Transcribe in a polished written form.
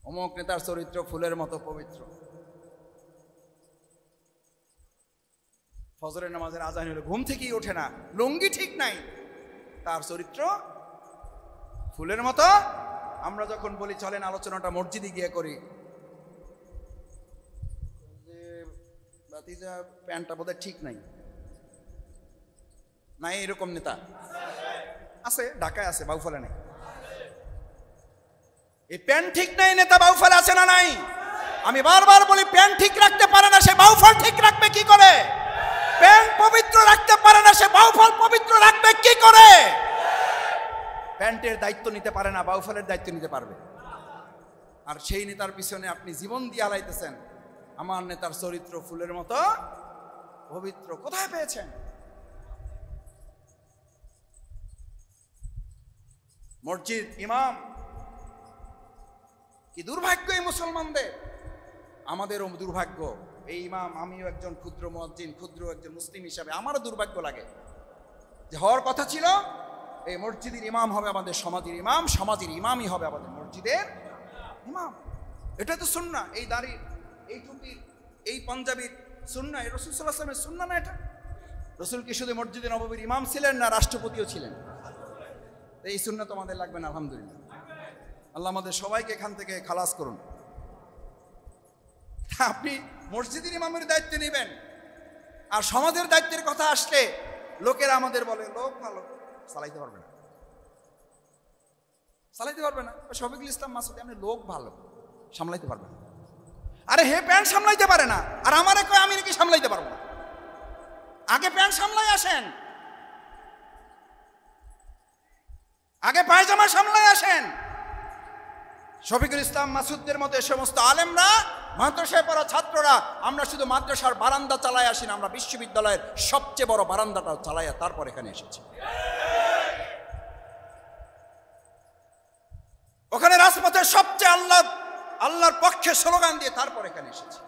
অমুক নেতার চরিত্র ফুলের মতো পবিত্র, ফজরের নামাজের আজান হলে ঘুম থেকেই ওঠে না, লুঙ্গি ঠিক নাই, তার চরিত্র ফুলের মতো। আমরা যখন বলি চলেন আলোচনাটা মসজিদে গিয়ে করি, যে ভাতিজা প্যান্টটা বোধহয় ঠিক নাই, নাই এরকম নেতা আছে, ঢাকায় আছে, বাউফলে নাই। এই প্যান্ট ঠিক নাই নেতা বাউফলে আছে না নাই? আমি বারবার বলি প্যান্ট ঠিক রাখতে পারে না, সে বাউফল ঠিক রাখবে কি করে? প্যান্ট পবিত্র রাখতে পারে না, সে বাউফল পবিত্র রাখবে কি করে? প্যান্টের দায়িত্ব নিতে পারে না, বাউফলের দায়িত্ব নিতে পারবে। আর সেই নেতার পিছনে আপনি জীবন দিয়ে হারাইতেছেন। আমার নেতার চরিত্র ফুলের মতো পবিত্র, কোথায় পেয়েছেন? মসজিদ ইমাম, কি দুর্ভাগ্য এই মুসলমানদের, আমাদেরও দুর্ভাগ্য। এই ইমাম, আমিও একজন ক্ষুদ্র মুয়াজ্জিন, ক্ষুদ্র একজন মুসলিম হিসাবে আমারও দুর্ভাগ্য লাগে যে হওয়ার কথা ছিল এই মসজিদের ইমাম হবে আমাদের সমাজের ইমাম, সমাজের ইমামই হবে আমাদের মসজিদের ইমাম। এটা তো সুন্নাহ, এই দাড়ির, এই টুপির, এই পাঞ্জাবির সুন্নাহ, এই রাসূল সাল্লাল্লাহু আলাইহি ওয়াসাল্লামের সুন্নাহ না এটা? রাসূল কি শুধু মসজিদে নববীর ইমাম ছিলেন না রাষ্ট্রপতিও ছিলেন? এই সুন্নাহ তো আমাদের লাগবে না, আলহামদুলিল্লাহ। আল্লাহ আমাদের সবাইকে এখান থেকে খালাস করুন। আপনি মসজিদের ইমামের দায়িত্ব নেবেন, আর সমাজের দায়িত্বের কথা আসলে লোকেরা আমাদের বলে লোক ভালো, চালাইতে পারবে না, চালাইতে পারবে না। শফিকুল ইসলাম মাসুদ, আপনি লোক ভালো, সামলাইতে পারবে না। আরে হে প্যান্ট সামলাইতে পারে না, আর আমারে কয় আমি নাকি সামলাইতে পারবো না। আগে প্যান্ট সামলাই আসেন, আগে পায়জামা সামলাই আসেন। শফিকুল ইসলাম মাসুদদের মতো এই সমস্ত আলেমরা, মাদ্রাসায় পড়া ছাত্ররা, আমরা শুধু মাদ্রাসার বারান্দা চালায় আসি না, আমরা বিশ্ববিদ্যালয়ের সবচেয়ে বড় বারান্দাটা চালাইয়া তারপর এখানে এসেছি। ওখানে রাজপথের সবচেয়ে আল্লাহর পক্ষে স্লোগান দিয়ে তারপর এখানে এসেছি।